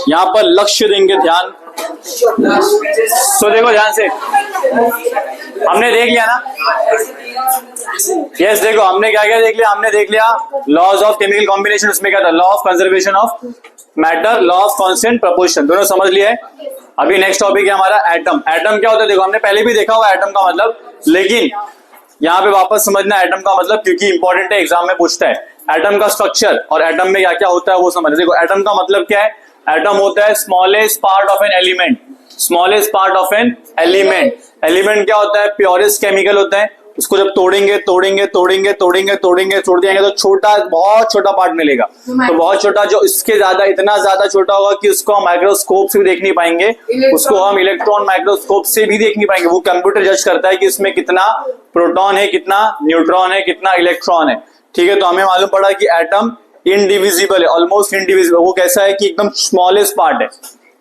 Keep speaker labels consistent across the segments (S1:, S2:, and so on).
S1: यहाँ पर लक्ष्य देंगे, ध्यान। सो देखो ध्यान से, हमने देख लिया ना। यस देखो हमने क्या क्या देख लिया, हमने देख लिया लॉज ऑफ केमिकल कॉम्बिनेशन, उसमें क्या था, law of conservation of matter, law of constant proportion, दोनों समझ लिया है। अभी नेक्स्ट टॉपिक है हमारा एटम। एटम क्या होता है देखो, हमने पहले भी देखा हुआ एटम का मतलब, लेकिन यहाँ पे वापस समझना एटम का मतलब, क्योंकि इंपॉर्टेंट है, एग्जाम में पूछता है एटम का स्ट्रक्चर और एटम में क्या क्या होता है वो समझ। देखो एटम का मतलब क्या है, एटम होता है smallest part of an element, smallest part of an element. Element क्या होता है, प्योरेस्ट केमिकल होता है, उसको जब तोड़ेंगे तोड़ेंगे तोड़ेंगे तोड़ेंगे तोड़ेंगे छोड़ देंगे तो छोटा, बहुत छोटा पार्ट मिलेगा। तो बहुत छोटा, जो इसके ज्यादा, इतना ज्यादा छोटा होगा कि उसको हम माइक्रोस्कोप से भी देख नहीं पाएंगे, उसको हम इलेक्ट्रॉन माइक्रोस्कोप से भी देख नहीं पाएंगे। वो कंप्यूटर जज करता है कि इसमें कितना प्रोटॉन है, कितना न्यूट्रॉन है, कितना इलेक्ट्रॉन है। ठीक है, तो हमें मालूम पड़ा कि एटम इनडिविजिबल है, ऑलमोस्ट इनडिविजिबल। वो कैसा है कि एकदम स्मॉलेस्ट पार्ट है।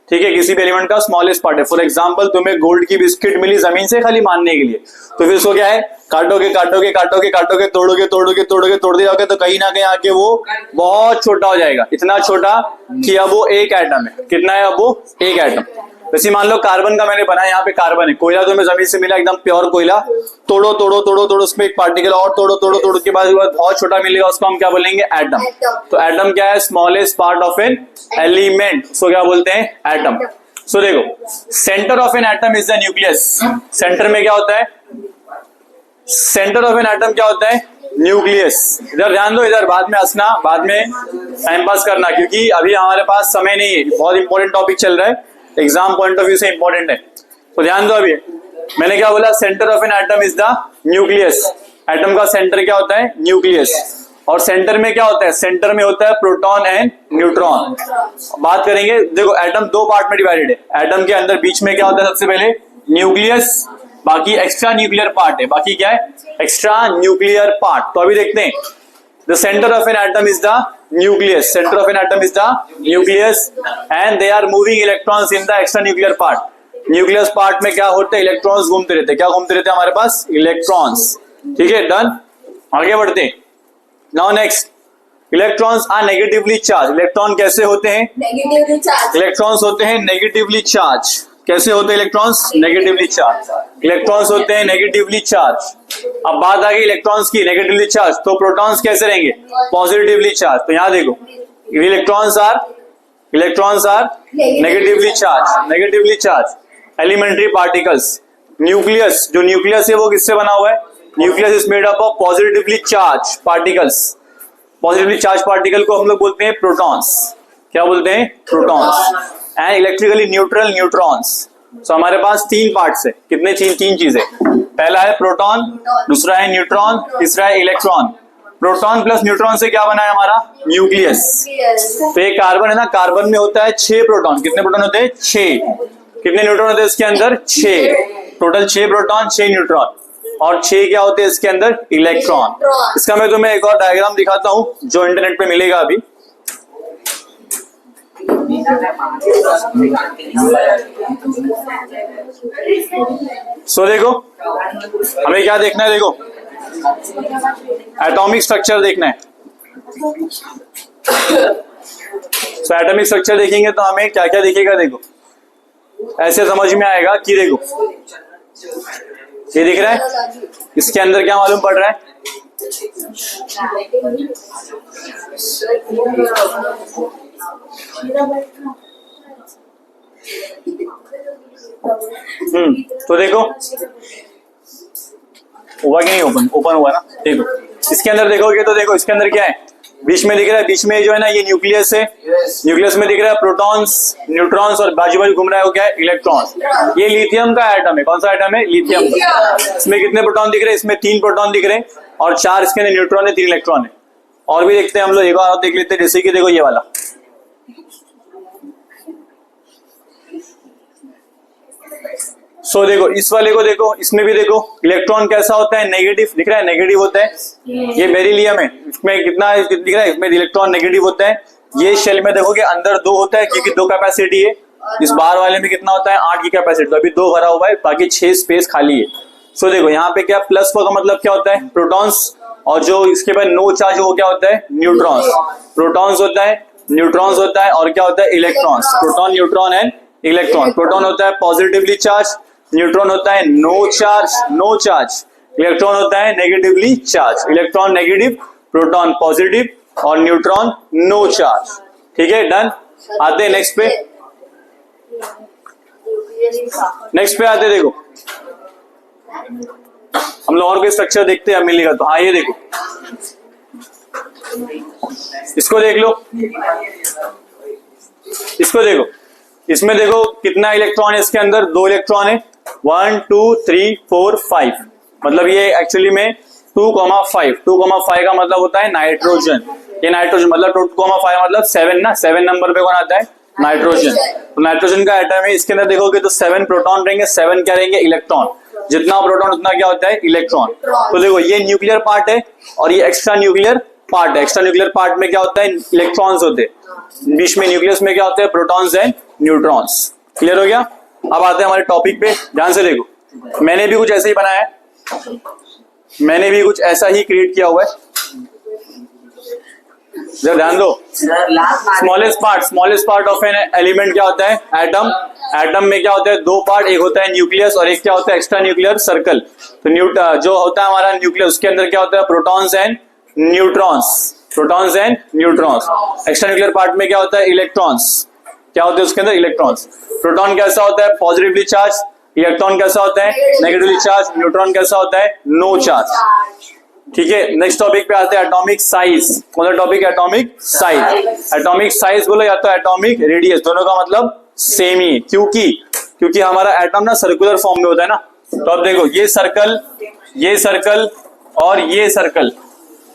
S1: ठीक है, किसी भी एलिमेंट का स्मॉलेस्ट पार्ट है। फॉर एग्जांपल तुम्हें गोल्ड की बिस्किट मिली जमीन से खाली मानने के लिए, तो फिर उसको क्या है, काटोगे काटोगे काटोगे काटोगे, तोड़ोगे तोड़ोगे तोड़ोगे, तोड़ते जाओगे तो कहीं ना कहीं आके वो बहुत छोटा हो जाएगा, इतना छोटा कि अब वो एक एटम है। कितना है अब वो, एक एटम। वैसे मान लो कार्बन का मैंने बनाया, यहाँ पे कार्बन है, कोयला तुम्हें जमीन से मिला एकदम प्योर कोयला, तोड़ो तोड़ो तोड़ो तोड़ो, उसमें एक पार्टिकल और तोड़ो तोड़ो तोड़ो के बाद बहुत छोटा मिलेगा, उसको हम क्या बोलेंगे, एटम। तो एटम क्या है, smallest part of an element, उसको क्या बोलते हैं, एटम। सो देखो centre of an atom is the nucleus. Centre में क्या होता है, सेंटर ऑफ एन एटम क्या होता है, न्यूक्लियस। इधर ध्यान दो, इधर बाद में हंसना, बाद में टाइम पास करना, क्योंकि अभी हमारे पास समय नहीं है, बहुत इंपॉर्टेंट टॉपिक चल रहा है, एग्जाम पॉइंट ऑफ व्यू से इंपॉर्टेंट है। तो ध्यान दो, अभी मैंने क्या बोला, centre of an atom is the nucleus. Atom का सेंटर क्या होता है, न्यूक्लियस। और सेंटर में क्या होता है, सेंटर में होता है प्रोटॉन एंड न्यूट्रॉन। बात करेंगे, देखो एटम दो पार्ट में डिवाइडेड है। एटम के अंदर बीच में क्या होता है, सबसे पहले न्यूक्लियस, बाकी एक्स्ट्रा न्यूक्लियर पार्ट है। बाकी क्या है, एक्स्ट्रा न्यूक्लियर पार्ट। तो अभी देखते हैं, the centre of an atom is the nucleus, centre of an atom is the nucleus and they are moving electrons in the extra nuclear part. Nucleus part में क्या होते हैं, इलेक्ट्रॉन्स घूमते रहते हैं। क्या घूमते रहते हैं हमारे पास, इलेक्ट्रॉन्स। ठीक है, डन। आगे बढ़ते हैं। Now next, electrons are negatively charge. Electron कैसे होते हैं, नेगेटिवली चार्ज। इलेक्ट्रॉन्स होते हैं नेगेटिवली चार्ज। कैसे होते हैं इलेक्ट्रॉन्स, नेगेटिवली चार्ज। इलेक्ट्रॉन्स होते हैं नेगेटिवली चार्ज। अब बात आ गई इलेक्ट्रॉन्स की, नेगेटिवली चार्ज, तो प्रोटॉन्स कैसे रहेंगे, पॉजिटिवली चार्ज। तो यहां देखो, electrons are negatively charge, negatively charge elementary particles. Nucleus, जो न्यूक्लियस है वो किससे बना हुआ है, nucleus is made up of positively charge particles. Positively charge particle को हम लोग बोलते हैं प्रोटॉन्स। क्या बोलते हैं, protons. And electrically neutral neutrons. So हमारे पास तीन पार्ट्स है, कितने, तीन चीजें। पहला है प्रोटॉन, दूसरा है न्यूट्रॉन, तीसरा है इलेक्ट्रॉन। प्रोटॉन प्लस न्यूट्रॉन से क्या बना है हमारा, न्यूक्लियस। तो ये कार्बन है ना, कार्बन में होता है 6 प्रोटॉन। कितने प्रोटॉन होते हैं, 6। कितने न्यूट्रॉन होते हैं इसके अंदर, 6। टोटल 6 प्रोटॉन 6 न्यूट्रॉन, और 6 क्या होते हैं इसके अंदर, इलेक्ट्रॉन। इसका मैं तुम्हें एक और डायग्राम दिखाता हूं जो इंटरनेट पे मिलेगा अभी। सो देखो हमें क्या देखना है, देखो एटॉमिक स्ट्रक्चर देखना है। सो एटॉमिक स्ट्रक्चर देखेंगे तो हमें क्या क्या दिखेगा, देखो ऐसे समझ में आएगा कि देखो ये दिख रहा है, इसके अंदर क्या मालूम पड़ रहा है, तो देखो हुआ कि नहीं, ओपन हुआ ना। देखो इसके अंदर देखोगे तो देखो इसके अंदर क्या है, बीच में दिख रहा है, बीच में जो है ना ये न्यूक्लियस है। न्यूक्लियस में दिख रहा है प्रोटॉन्स, न्यूट्रॉन्स, और बाजू बाजू घूम रहा है वो क्या है, इलेक्ट्रॉन्स। ये लिथियम का एटम है। कौन सा एटम है, लिथियम। इसमें कितने प्रोटॉन दिख रहे हैं, इसमें 3 प्रोटॉन दिख रहे हैं, और 4 इसके अंदर न्यूट्रॉन है, 3 इलेक्ट्रॉन है। और भी देखते हैं हम लोग, एक और देख लेते हैं, जैसे कि देखो ये वाला, देखो इस वाले को देखो, इसमें भी देखो इलेक्ट्रॉन कैसा होता है, नेगेटिव दिख रहा है, नेगेटिव होता है। ये बेरिलियम है, इसमें कितना दिख रहा है, इसमें इलेक्ट्रॉन नेगेटिव होता है। ये शेल में देखोगे अंदर 2 होता है, क्योंकि 2 कैपेसिटी है। इस बाहर वाले में कितना होता है, 8 की कैपेसिटी, तो अभी 2 भरा हुआ है, बाकी 6 स्पेस खाली है। देखो यहाँ पे क्या प्लस का मतलब क्या होता है, प्रोटॉन्स, और जो इसके बाद नो चार्ज वो क्या होता है, न्यूट्रॉन्स। प्रोटॉन्स होता है, न्यूट्रॉन्स होता है और क्या होता है electrons, proton neutron and electron. Proton होता है पॉजिटिवली चार्ज, न्यूट्रॉन होता है नो चार्ज, इलेक्ट्रॉन होता है negatively charge. Electron negative, proton positive और न्यूट्रॉन नो चार्ज। ठीक है, डन। आते हैं नेक्स्ट पे, नेक्स्ट पे आते देखो, हम लोग और कोई स्ट्रक्चर देखते हैं मिलेगा तो। हाँ ये देखो, इसको देख लो, इसको देखो, इसमें देखो कितना इलेक्ट्रॉन है इसके अंदर, 2 इलेक्ट्रॉन है, 1 2 3 4 5, मतलब ये एक्चुअली में 2,5 का मतलब होता है नाइट्रोजन। ये नाइट्रोजन मतलब 2,5 मतलब 7 ना, 7 नंबर पे कौन आता है नाइट्रोजन। तो नाइट्रोजन का एटम है, इसके अंदर देखोगे तो 7 प्रोटॉन रहेंगे, 7 क्या रहेंगे इलेक्ट्रॉन। जितना प्रोटॉन उतना क्या होता है इलेक्ट्रॉन। तो देखो ये न्यूक्लियर पार्ट है और ये एक्स्ट्रा न्यूक्लियर पार्ट है। एक्स्ट्रा न्यूक्लियर पार्ट में क्या होता है इलेक्ट्रॉन्स होते हैं, बीच में न्यूक्लियस में क्या होते हैं प्रोटॉन्स एंड न्यूट्रॉन्स। क्लियर हो गया। अब आते हैं हमारे टॉपिक पे, ध्यान से देखो। मैंने भी कुछ ऐसे ही बनाया है, मैंने भी कुछ ऐसा ही क्रिएट किया हुआ है, जरा ध्यान दो। Smallest part of an element क्या होता है एटम। एटम में क्या होता है 2 पार्ट, एक होता है न्यूक्लियस और एक क्या होता है एक्स्ट्रा न्यूक्लियर सर्कल। तो जो होता है हमारा न्यूक्लियस, उसके अंदर क्या होता है protons and neutrons, protons and neutrons. Extra nuclear part में क्या होता है इलेक्ट्रॉन्स, क्या होते हैं उसके अंदर इलेक्ट्रॉन्स। प्रोटॉन कैसा होता है पॉजिटिवली चार्ज, इलेक्ट्रॉन कैसा होता है नेगेटिवली चार्ज, न्यूट्रॉन कैसा होता है नो चार्ज। ठीक है, नेक्स्ट टॉपिक पे आते हैं एटॉमिक साइज। कौन सा टॉपिक है एटॉमिक साइज। एटॉमिक साइज बोलो या तो एटॉमिक रेडियस, दोनों का मतलब सेम ही, क्योंकि हमारा एटम ना सर्कुलर फॉर्म में होता है ना। तो अब देखो ये सर्कल और ये सर्कल,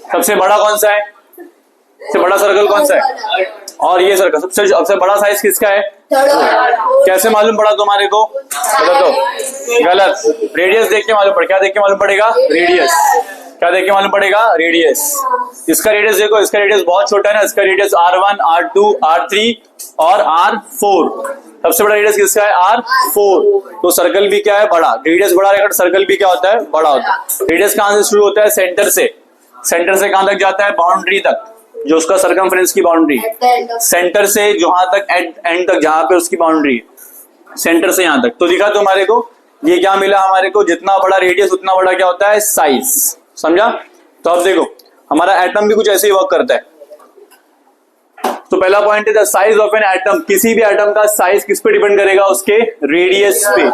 S1: सबसे बड़ा कौन सा है, सबसे बड़ा सर्कल कौन सा है, और ये सर्कल सबसे बड़ा साइज किसका है। कैसे मालूम पड़ा तुम्हारे को, बता दो। गलत, रेडियस देख के मालूम पड़ेगा। क्या देख के मालूम पड़ेगा रेडियस, क्या देख के मालूम पड़ेगा रेडियस। इसका रेडियस देखो, इसका रेडियस बहुत छोटा है ना, इसका रेडियस R1 R2 R3 और R4। सबसे बड़ा रेडियस किसका है R4। तो सर्कल भी क्या है बड़ा, रेडियस बड़ा रहेगा, सर्कल भी क्या होता है बड़ा होता है। रेडियस कहां से शुरू होता है सेंटर से कहां तक जाता है बाउंड्री तक, जो उसका सर्कमफ्रेंस की बाउंड्री, सेंटर से जहां तक एंड तक जहां पे उसकी बाउंड्री, सेंटर से यहां तक। तो दिखा तुम्हारे को ये क्या मिला हमारे को, जितना बड़ा रेडियस उतना बड़ा क्या होता है साइज। समझा। तो अब देखो हमारा एटम भी कुछ ऐसे ही वर्क करता है। तो पहला पॉइंट है the size of an atom. किसी भी एटम का साइज किस पे डिपेंड करेगा, उसके रेडियस पे।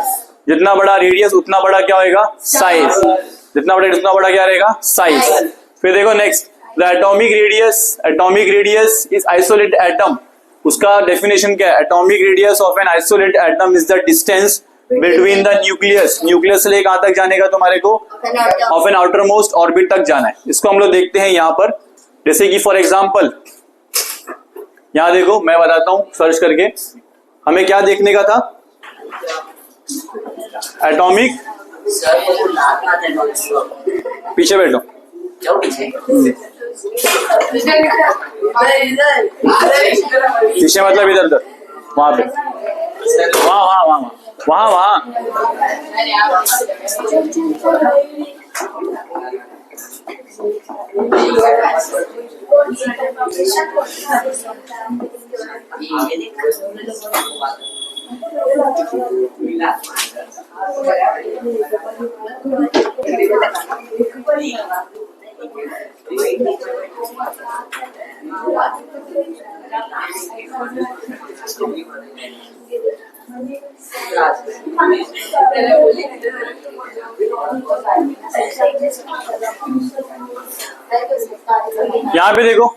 S1: जितना बड़ा रेडियस उतना बड़ा क्या होगा साइज, जितना बड़ा क्या रहेगा साइज। फिर देखो next, the atomic radius is isolated atom. उसका डेफिनेशन क्या है, atomic radius of an isolated atom is the distance between the nucleus से लेकर कहां तक जाने का तुम्हारे को, of an outer most orbit तक जाना है। इसको हम लोग देखते हैं यहाँ पर, जैसे कि फॉर एग्जाम्पल यहाँ देखो मैं बताता हूं सर्च करके, हमें क्या देखने का था एटॉमिक, पीछे बैठो, पीछे मतलब इधर उधर, वहां पे, वहां यहाँ पे देखो,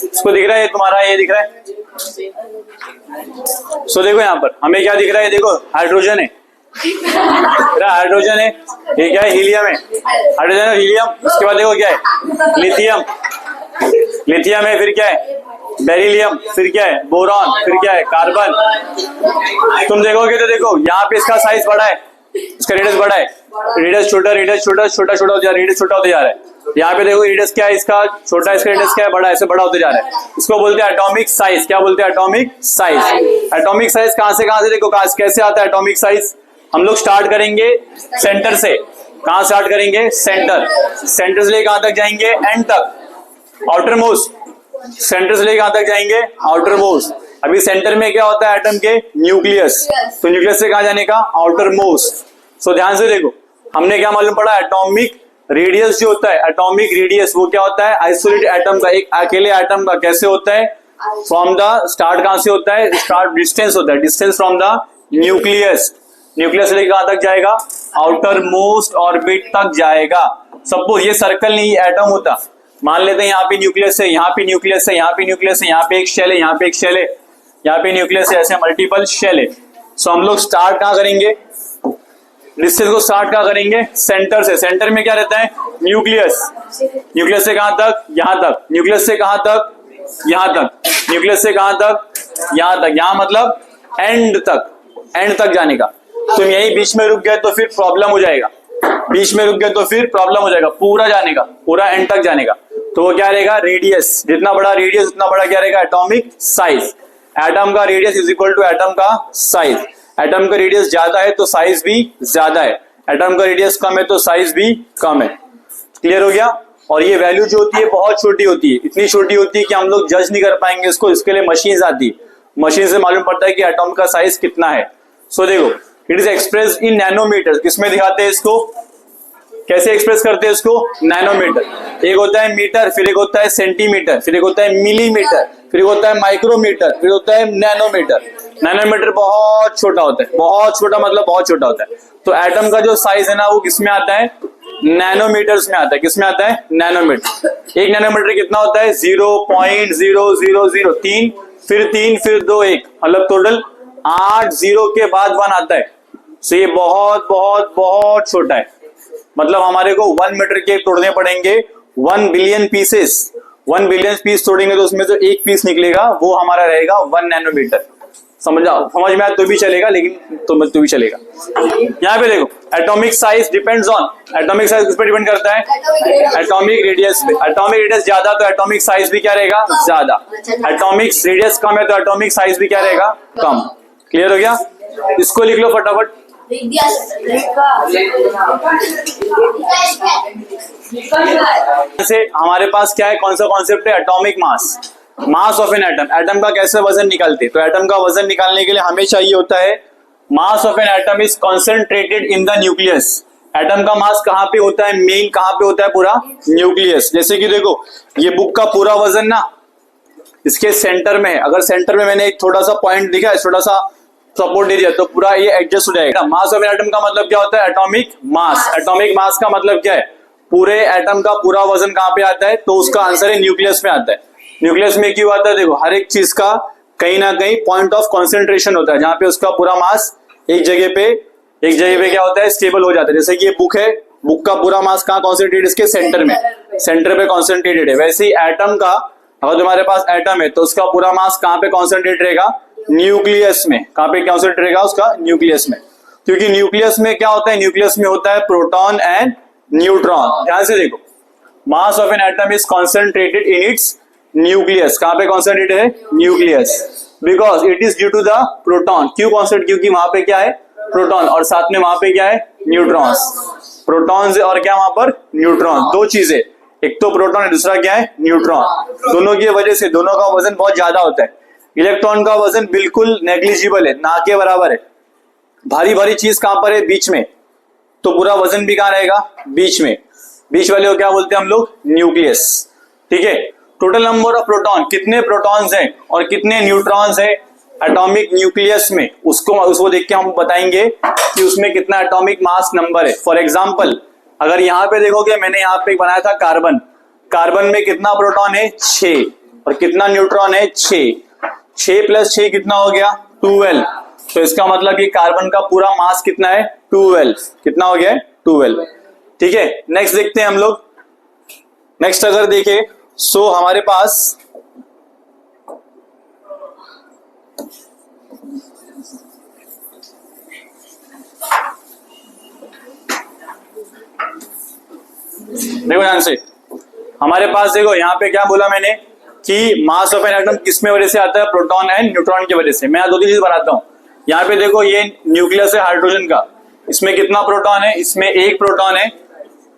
S1: इसको दिख रहा है तुम्हारा, ये दिख रहा है। सो देखो यहाँ पर हमें क्या दिख रहा है, देखो हाइड्रोजन है, हाइड्रोजन है, ये क्या है हीलियम है, हाइड्रोजन है हीलियम। उसके बाद देखो क्या है लिथियम है, फिर क्या है बेरिलियम, फिर क्या है बोरॉन, फिर क्या है कार्बन। तुम देखोगे तो देखो यहाँ पे इसका साइज बड़ा है, इसका रेडियस बड़ा है, रेडियस छोटा होता जा रहा है, रेडियस छोटा होते जा रहा है। यहाँ पे देखो रेडियस क्या है इसका छोटा, इसका रेडियस क्या है बड़ा, ऐसे बड़ा होते जा रहा है। इसको बोलते हैं एटॉमिक साइज। क्या बोलते हैं एटॉमिक साइज। एटॉमिक साइज कहां से देखो कैसे आता है एटॉमिक साइज। हम लोग स्टार्ट करेंगे सेंटर से, कहां स्टार्ट करेंगे, सेंटर, सेंटर से लेकर कहां तक जाएंगे, एंड तक, आउटर मोस्ट, सेंटर से लेकर कहां तक जाएंगे, आउटर मोस्ट। अभी सेंटर में क्या होता है एटम के, न्यूक्लियस, तो न्यूक्लियस से कहां जाने का, आउटर मोस्ट। सो ध्यान से देखो, हमने क्या मालूम पड़ा, एटॉमिक रेडियस जो होता है, एटॉमिक रेडियस वो क्या होता है, आइसोलेटेड एटम का, एक अकेले एटम का कैसे होता है, फ्रॉम द स्टार्ट कहां से होता है, स्टार्ट डिस्टेंस होता है, distance from the nucleus, nucleus लेकर कहां तक जाएगा, आउटर मोस्ट ऑर्बिट तक जाएगा। सपोज ये सर्कल नहीं एटम होता, मान लेते हैं यहाँ पे न्यूक्लियस है, यहाँ पे न्यूक्लियस है, यहाँ पे न्यूक्लियस है, यहाँ पे एक शेल है, यहाँ पे एक शेल है, यहाँ पे न्यूक्लियस है, ऐसे मल्टीपल शेल है। सो हम लोग स्टार्ट कहां करेंगे, डिस्टेंस को स्टार्ट कहां करेंगे, सेंटर से। सेंटर में क्या रहता है, न्यूक्लियस, न्यूक्लियस से कहां तक, यहां तक, न्यूक्लियस से कहां तक, यहां तक, न्यूक्लियस से कहां तक, यहां तक, यहां मतलब एंड तक, एंड तक जाने का। तुम यही बीच में रुक गए तो फिर प्रॉब्लम हो जाएगा, बीच में रुक गए तो फिर प्रॉब्लम हो जाएगा, पूरा जाने का, पूरा एंड तक जाने का। तो वो क्या रहेगा, रेडियस, जितना बड़ा रेडियस उतना बड़ा क्या रहेगा, एटॉमिक साइज। एटम का radius is equal to atom का साइज। एटम का रेडियस ज्यादा है तो साइज भी ज्यादा है, एटम का रेडियस कम है तो साइज भी कम है। क्लियर हो गया। और ये वैल्यू जो होती है बहुत छोटी होती है, इतनी छोटी होती है कि हम लोग जज नहीं कर पाएंगे इसको, इसके लिए मशीन आती है, मशीन से मालूम पड़ता है कि एटॉम का साइज कितना है। सो देखो, it is express in nanometre. किसमें दिखाते हैं इसको, कैसे एक्सप्रेस करते हैं इसको, नैनोमीटर। एक होता है मीटर, फिर एक होता है सेंटीमीटर, फिर एक होता है मिलीमीटर, फिर एक होता है माइक्रोमीटर, फिर होता है नैनोमीटर। नैनोमीटर बहुत छोटा होता है, बहुत छोटा मतलब बहुत छोटा होता है। तो एटम का जो साइज है ना वो किसमें आता है, नैनोमीटर्स में आता है। किसमें आता है, नैनोमीटर। एक नैनोमीटर कितना होता है, 0.0003, फिर 3, फिर 2, 1, मतलब टोटल 8 जीरो के बाद 1 आता है। सो ये बहुत बहुत बहुत छोटा है, मतलब हमारे को 1 मीटर के तोड़ने पड़ेंगे 1 बिलियन पीसेस। 1 बिलियन पीस तोड़ेंगे तो उसमें जो एक पीस निकलेगा वो हमारा रहेगा 1 नैनोमीटर। समझ में आया तो भी चलेगा, लेकिन तो भी चलेगा। यहाँ पे देखो, atomic size depends on, atomic size किस पे डिपेंड करता है, एटॉमिक रेडियस पे। एटॉमिक रेडियस ज्यादा तो एटॉमिक साइज भी क्या रहेगा, ज्यादा। एटॉमिक रेडियस कम है तो एटॉमिक साइज भी क्या रहेगा, कम। क्लियर हो गया। इसको लिख लो फटाफट। से हमारे पास क्या है, कौन सा कॉन्सेप्ट है, atomic mass, mass of an atom. Atom का कैसे वजन निकालते, तो एटम का वजन निकालने के लिए हमें चाहिए होता है, मास of an atom is concentrated in the nucleus. Atom का मास कहां पे होता है, मेन कहां पे होता है, पूरा न्यूक्लियस। जैसे कि देखो, ये बुक का पूरा वजन ना इसके सेंटर में है। अगर सेंटर में मैंने एक थोड़ा सा पॉइंट दिखा है, थोड़ा सा सपोर्ट दे दिया, तो पूरा ये एडजस्ट हो जाएगा। मास ऑफ एन एटम का मतलब क्या होता है, एटॉमिक मास। एटॉमिक मास का मतलब क्या है, पूरे एटम का पूरा वजन कहां पे आता है, तो उसका आंसर है न्यूक्लियस में आता है। न्यूक्लियस में क्यों आता है, देखो हर एक चीज का कहीं ना कहीं पॉइंट ऑफ कॉन्सेंट्रेशन होता है, जहां पे उसका पूरा मास एक जगह पे क्या होता है, स्टेबल हो जाता है। जैसे कि ये बुक है, बुक का पूरा मास कहाँ कॉन्सेंट्रेटेड, इसके सेंटर में, सेंटर पे कॉन्सेंट्रेटेड है। वैसे ही एटम का, अगर तुम्हारे पास एटम है तो उसका पूरा मास कहाँ पे कॉन्सेंट्रेट रहेगा, न्यूक्लियस में। कहाँ पे कॉन्सेंट्रेट रहेगा, उसका न्यूक्लियस में। क्योंकि न्यूक्लियस में क्या होता है, न्यूक्लियस में होता है प्रोटॉन एंड न्यूट्रॉन। ध्यान से देखो, mass of an atom is concentrated in its nucleus. कहां पे कॉन्सेंट्रेटेड है, nucleus, because it is due to the proton. क्यों कॉन्सेंट्रेट, क्योंकि वहां पे क्या है, प्रोटॉन, और साथ में वहां पे क्या है, न्यूट्रॉन्स। प्रोटॉन्स और क्या वहां पर, न्यूट्रॉन। दो चीजें, एक तो प्रोटॉन है, दूसरा क्या है, न्यूट्रॉन। दोनों की वजह से दोनों का वजन बहुत ज्यादा होता है। इलेक्ट्रॉन का वजन बिल्कुल नेग्लिजिबल है, ना के बराबर है। भारी भारी चीज कहां पर है, बीच में, तो पूरा वजन भी कहां रहेगा, बीच में। बीच वाले को क्या बोलते हैं हम लोग, न्यूक्लियस। ठीक है। टोटल नंबर ऑफ प्रोटॉन, कितने प्रोटॉन्स हैं और कितने न्यूट्रॉन्स हैं एटॉमिक न्यूक्लियस में, उसको देख के हम बताएंगे कि उसमें कितना एटॉमिक मास नंबर है। फॉर एग्जांपल, अगर यहाँ पे देखोगे, मैंने यहाँ पे बनाया था कार्बन। कार्बन में कितना प्रोटॉन है, 6, और कितना न्यूट्रॉन है, 6। 6 + 6 कितना हो गया, 12। तो इसका मतलब कि कार्बन का पूरा मास कितना है, 12। कितना हो गया है, 12। ठीक है। नेक्स्ट देखते हैं हम लोग। नेक्स्ट अगर देखें, सो हमारे पास देखो ध्यान से, हमारे पास देखो यहाँ पे क्या बोला मैंने कि मास ऑफ एन एटम किसमें वजह से आता है, प्रोटॉन एंड न्यूट्रॉन की वजह से। मैं 2-3 चीज बनाता हूँ। यहाँ पे देखो, ये न्यूक्लियस है हाइड्रोजन का, इसमें कितना प्रोटॉन है? इसमें एक प्रोटॉन है,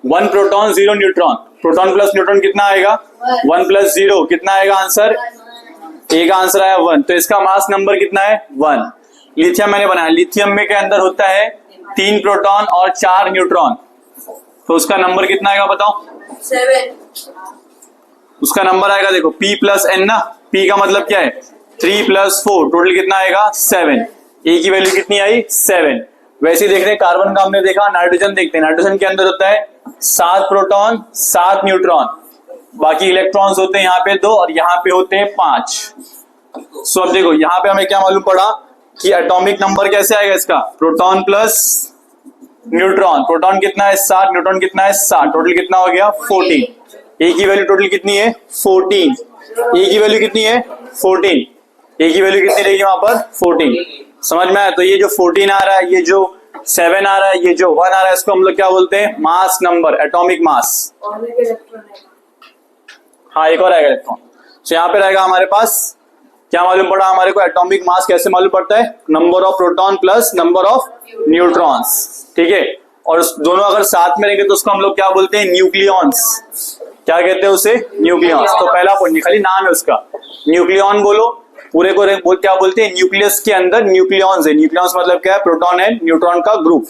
S1: 1 proton 0 neutron. Proton plus neutron कितना आएगा? 1 प्लस 0 कितना आएगा आंसर? ए का आंसर आया 1। तो इसका मास नंबर कितना है? 1। लिथियम मैंने बनाया, लिथियम में के अंदर होता है 3 प्रोटॉन और 4 न्यूट्रॉन, तो उसका नंबर कितना आएगा बताओ?
S2: 7।
S1: उसका नंबर आएगा देखो P प्लस N ना, P का मतलब क्या है? 3 प्लस 4, टोटल कितना आएगा? 7। ए की वैल्यू कितनी आई? 7। वैसे ही देखते हैं कार्बन का, हमने देखा। नाइट्रोजन देखते हैं, नाइट्रोजन के अंदर होता है 7 प्रोटॉन 7 न्यूट्रॉन, बाकी इलेक्ट्रॉन्स होते हैं यहाँ पे 2 और यहाँ पे होते हैं 5। सो अब देखो यहाँ पे हमें क्या मालूम पड़ा कि एटॉमिक नंबर कैसे आएगा इसका? Proton plus neutron. प्रोटॉन कितना है? 7, न्यूट्रॉन कितना है? 7, टोटल कितना हो गया? 14। ए की वैल्यू टोटल कितनी है? 14। ए की वैल्यू कितनी है? 14। ए की वैल्यू कितनी रहेगी वहां पर? 14। समझ में आया? तो ये जो 14 आ रहा है, ये जो 7 आ रहा है, ये जो 1 आ रहा है, इसको हम लोग क्या बोलते हैं? Mass number, atomic mass. हाँ, एक और आएगा इलेक्ट्रॉन। तो यहाँ पे रहेगा हमारे पास क्या मालूम पड़ा हमारे को? एटॉमिक मास कैसे मालूम पड़ता है? Number of proton plus number of neutrons. ठीक है, और दोनों अगर साथ में रहेंगे तो उसको हम लोग क्या बोलते हैं? न्यूक्लियॉन्स। क्या कहते हैं उसे? न्यूक्लियॉन्स। तो पहला पॉइंट, खाली नाम है उसका, न्यूक्लियॉन बोलो। पूरे को क्या बोलते हैं? न्यूक्लियस के अंदर न्यूक्लियॉन्स है। न्यूक्लियॉन्स मतलब क्या है? प्रोटॉन एंड न्यूट्रॉन का ग्रुप।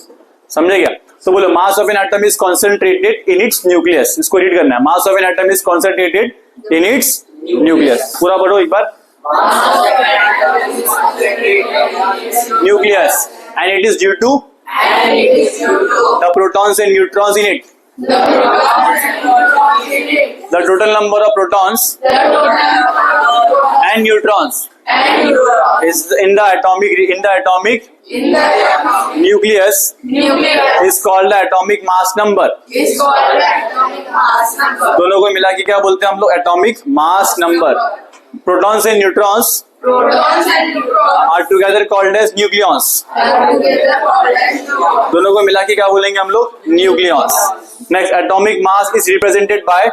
S1: समझे क्या? तो बोलो मास of an atom is concentrated in its nucleus. इसको रीड करना है, मास of an atom is concentrated in its nucleus. पूरा पढ़ो एक बार। nucleus and it is due to the protons and neutrons in it. The total number of protons and neutrons is in the atomic nucleus is called the atomic mass number. दोनों को मिला के क्या बोलते हैं हम लोग? Atomic mass number. Protons and neutrons are together called as nucleons. दोनों को मिला के क्या बोलेंगे हम लोग? Nucleons. Next, atomic mass is represented by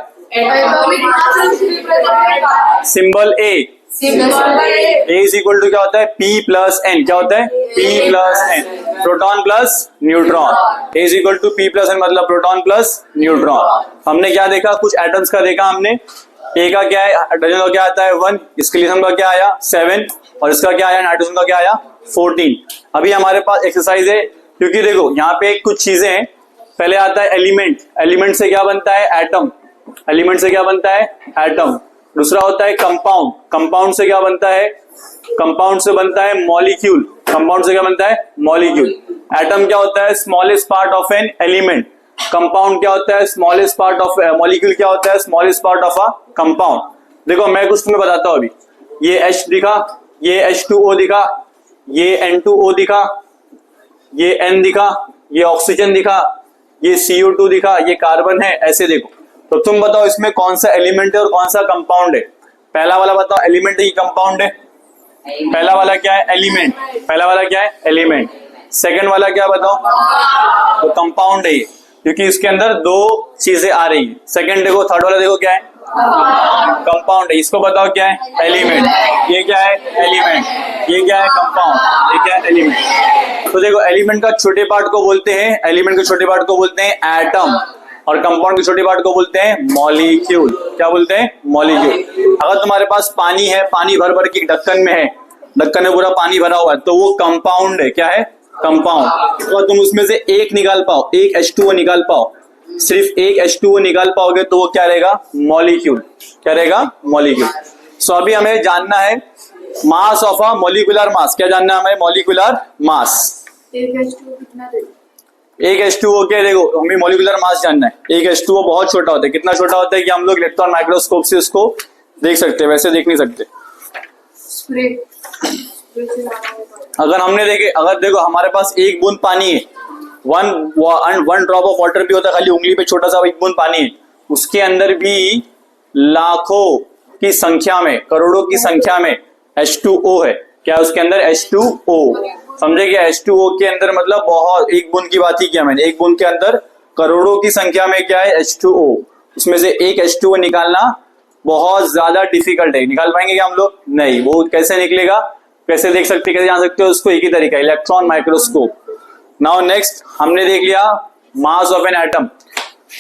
S1: symbol A. A is equal to क्या होता है? P plus N। क्या होता है? P plus N, proton plus neutron. A is equal to P plus N मतलब प्रोटॉन प्लस न्यूट्रॉन। हमने क्या देखा? कुछ एटम्स का देखा हमने। ए का क्या है? हाइड्रोजन का क्या आता है? 1। इसके लिथियम का क्या आया? 7। और इसका क्या आया? नाइट्रोजन का क्या आया? 14। अभी हमारे पास एक्सरसाइज है, क्योंकि देखो यहाँ पे कुछ चीजें हैं। पहले आता है एलिमेंट। एलिमेंट से क्या बनता है? एटम। एलिमेंट से क्या बनता है? एटम। दूसरा होता है कंपाउंड। कंपाउंड से क्या बनता है? कंपाउंड से बनता है मॉलिक्यूल। कंपाउंड से क्या बनता है? मॉलिक्यूल। एटम क्या होता है? Smallest part of an element. Compound क्या होता है? स्मॉलेस्ट पार्ट ऑफ मॉलिक्यूल क्या होता है? Smallest part of a compound. देखो मैं कुछ तुम्हें बताता हूं अभी। ये H दिखा, ये H2O दिखा, ये N2O दिखा, ये N दिखा, ये ऑक्सीजन दिखा, ये CO2 दिखा, ये कार्बन है। ऐसे देखो, तो तुम बताओ इसमें कौन सा एलिमेंट है और कौन सा कंपाउंड है? पहला वाला बताओ एलिमेंट है कि कंपाउंड है? पहला वाला क्या है? एलिमेंट। पहला वाला क्या है? एलिमेंट। सेकंड वाला क्या बताओ? तो कंपाउंड है ये, क्योंकि इसके अंदर 2 चीजें आ रही है। सेकंड देखो, थर्ड वाला देखो क्या है? कंपाउंड है। इसको बताओ क्या है? एलिमेंट। ये क्या है? एलिमेंट। ये क्या है? कंपाउंड। ये क्या है? एलिमेंट। तो देखो एलिमेंट का छोटे पार्ट को बोलते हैं, एलिमेंट के छोटे पार्ट को बोलते हैं एटम, और कंपाउंड के छोटे पार्ट को बोलते हैं मॉलिक्यूल। क्या बोलते हैं? मॉलिक्यूल। अगर तुम्हारे पास पानी है, पानी भर भर के ढक्कन में है, ढक्कन में पूरा पानी भरा हुआ है, तो वो कंपाउंड है। क्या है? कंपाउंड। तो तुम उसमें से एक निकाल पाओ, एक H2O निकाल पाओ, सिर्फ एक H2O निकाल पाओगे तो वो क्या रहेगा? मॉलिक्यूल। क्या रहेगा? मॉलिक्यूल। सो अभी हमें जानना है mass of a molecular mass. क्या जानना है हमें? Molecular mass. एक H2O क्या? देखो हमें मॉलिक्यूलर मास जानना है। एक H2O बहुत छोटा होता है। कितना छोटा होता है कि हम लोग इलेक्ट्रॉन माइक्रोस्कोप से उसको देख सकते हैं, वैसे देख नहीं सकते। अगर हमने देखे, अगर देखो हमारे पास एक बूंद पानी है, वन ड्रॉप ऑफ वाटर भी होता है, खाली उंगली पे छोटा सा एक बूंद पानी है, उसके अंदर भी लाखों की संख्या में, करोड़ों की संख्या में H2O है। क्या उसके अंदर? H2O। समझे क्या? H2O के अंदर मतलब बहुत, एक बूंद की बात ही किया मैंने, एक बूंद के अंदर करोड़ों की संख्या में क्या है? H2O। उसमें से एक H2O निकालना बहुत ज्यादा डिफिकल्ट है। निकाल पाएंगे क्या हम लोग? नहीं। वो कैसे निकलेगा? कैसे देख सकते, कैसे जान सकते हो उसको? एक ही तरीका, इलेक्ट्रॉन माइक्रोस्कोप। नाउ नेक्स्ट हमने देख लिया मास of an atom.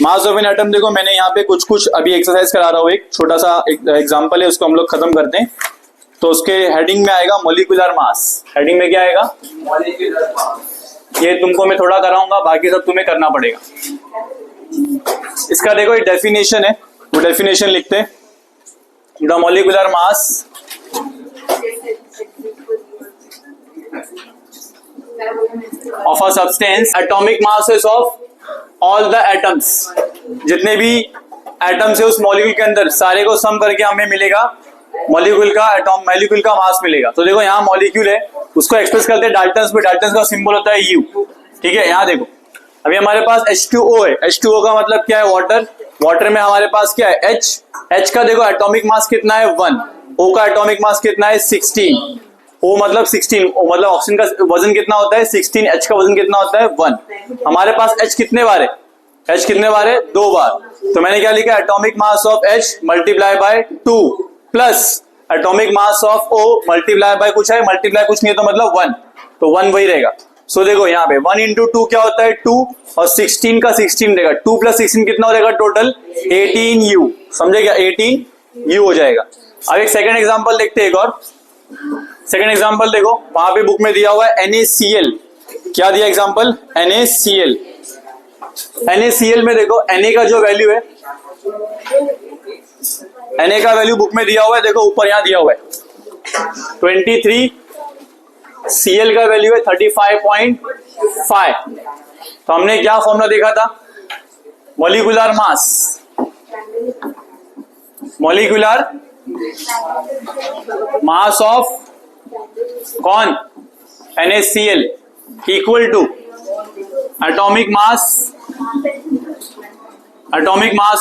S1: Mass of an atom देखो मैंने यहाँ पे कुछ कुछ अभी एक्सरसाइज करा रहा हूँ, एक छोटा सा एग्जांपल है, उसको हम लोग खत्म करते हैं। तो उसके हेडिंग में आएगा मॉलिक्यूलर मास। हेडिंग में क्या आएगा? Molecular mass. ये तुमको मैं थोड़ा कराऊंगा, बाकी सब तुम्हें करना पड़ेगा। इसका देखो एक डेफिनेशन है, वो डेफिनेशन लिखते हैं। The molecular mass of a substance, atomic masses of all the atoms, जितने भी एटम्स है उस मॉलिक्यूल के अंदर सारे को सम करके हमें मिलेगा मॉलिक्यूल का मास मिलेगा। तो देखो यहाँ मॉलिक्यूल है, उसको एक्सप्रेस करते हैं डाल्टन्स में। डाल्टन्स का सिंबल होता है U, ठीक है। यहाँ देखो अभी हमारे पास H2O है। H2O का मतलब क्या है? वाटर। वाटर में हमारे पास क्या है? H का देखो एटॉमिक मास कितना है? 1। O का एटॉमिक मास कितना है? 16। O मतलब 16, O मतलब ऑक्सीजन का वजन कितना होता है? 16। H का वजन कितना होता है? 1। हमारे पास H कितने बार है? H कितने बार है? 2 बार। तो मैंने क्या लिखा? Atomic mass of H multiply by 2 plus atomic mass of O multiply by कुछ है, मल्टीप्लाई कुछ नहीं है तो मतलब 1, तो 1 वही रहेगा। सो देखो यहाँ पे 1 इंटू 2 क्या होता है? 2, और 16 का 16 रहेगा। 2 प्लस 16 कितना हो जाएगा टोटल? 18U। समझे क्या? 18U हो जाएगा। अब एक सेकंड एग्जांपल देखते हैं, एक और सेकंड एग्जांपल देखो, वहां पे बुक में दिया हुआ है NaCl। क्या दिया एग्जांपल? NaCl। NaCl में देखो Na का जो वैल्यू है, Na का वैल्यू बुक में दिया हुआ है, देखो ऊपर यहाँ दिया हुआ है 23, Cl का वैल्यू है 35.5। तो हमने क्या फॉर्मूला देखा था? Molecular mass, molecular mass of कौन? NaCl equal to atomic mass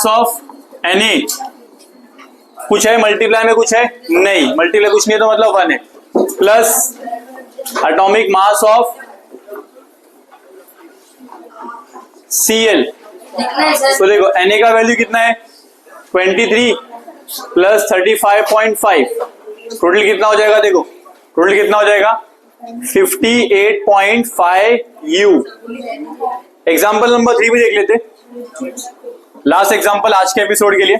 S1: of Na। कुछ है मल्टीप्लाई में? कुछ है नहीं, मल्टीप्लाई कुछ नहीं है तो मतलब 1 है, plus atomic mass of Cl। तो देखो Na का वैल्यू कितना है? 23 प्लस 35.5, टोटल कितना हो जाएगा? देखो टोटल कितना हो जाएगा? 58.5U। एग्जाम्पल नंबर 3 भी देख लेते, लास्ट एग्जाम्पल आज के एपिसोड के लिए।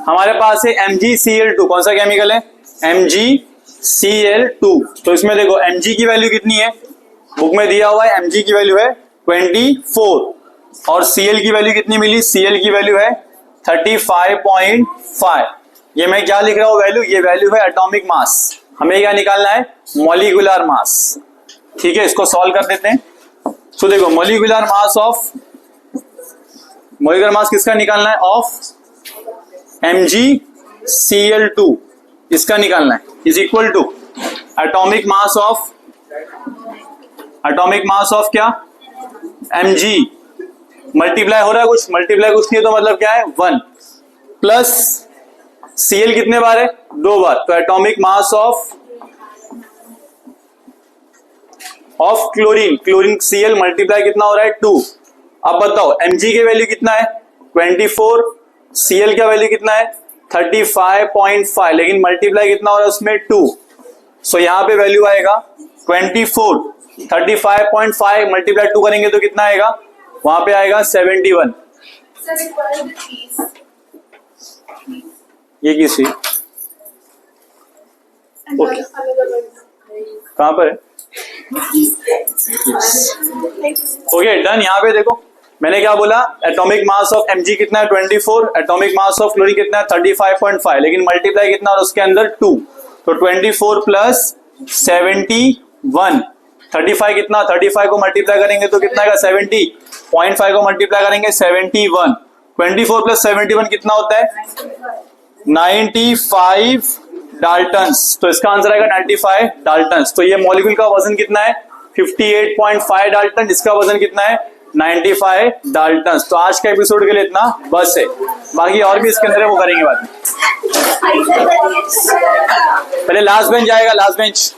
S1: हमारे पास है MgCl2। कौन सा केमिकल है? MgCl2। तो इसमें देखो Mg की वैल्यू कितनी है? बुक में दिया हुआ है Mg की वैल्यू है 24, और Cl की वैल्यू कितनी मिली? Cl की वैल्यू है 35.5। ये मैं क्या लिख रहा हूं वैल्यू? ये वैल्यू है एटॉमिक मास। हमें क्या निकालना है? Molecular mass. ठीक है, इसको सॉल्व कर देते हैं। तो देखो मॉलिक्यूलर मास किसका निकालना है? ऑफ MgCl2 इसका निकालना है, is equal to atomic mass of क्या? Mg मल्टीप्लाई हो रहा है कुछ, मल्टीप्लाई कुछ नहीं है तो मतलब क्या है? 1, प्लस Cl कितने बार है? 2 बार। तो atomic mass of chlorine Cl multiply कितना हो रहा है? 2। अब बताओ Mg के वैल्यू कितना है? 24, Cl का वैल्यू कितना है? 35.5, लेकिन मल्टीप्लाई कितना हो रहा है उसमें? 2। सो यहाँ पे वैल्यू आएगा 24, 35.5 मल्टीप्लाई 2 करेंगे तो कितना आएगा? वहां पे आएगा 71। ये किसी ओके कहां पर है? Okay done. यहाँ पे देखो मैंने क्या बोला? एटॉमिक मास ऑफ Mg कितना है? 24। एटॉमिक मास ऑफ क्लोरीन कितना है? 35.5, लेकिन मल्टीप्लाई कितना और उसके अंदर 2। तो 24 प्लस 71, 35 कितना? 35 को मल्टीप्लाई करेंगे तो कितना आएगा? 70.5 को मल्टीप्लाई करेंगे 71। 24 प्लस 71 कितना होता है? 95 डाल्टन्स। तो इसका आंसर आएगा 95 डाल्टन्स। तो ये मॉलिक्यूल का वजन कितना है? 58.5 डाल्टन। इसका वजन कितना है? 95 डाल्टन्स। तो आज का एपिसोड के लिए इतना बस है, बाकी और भी इसके अंदर है वो करेंगे बाद में। पहले लास्ट बेंच आएगा, लास्ट बेंच।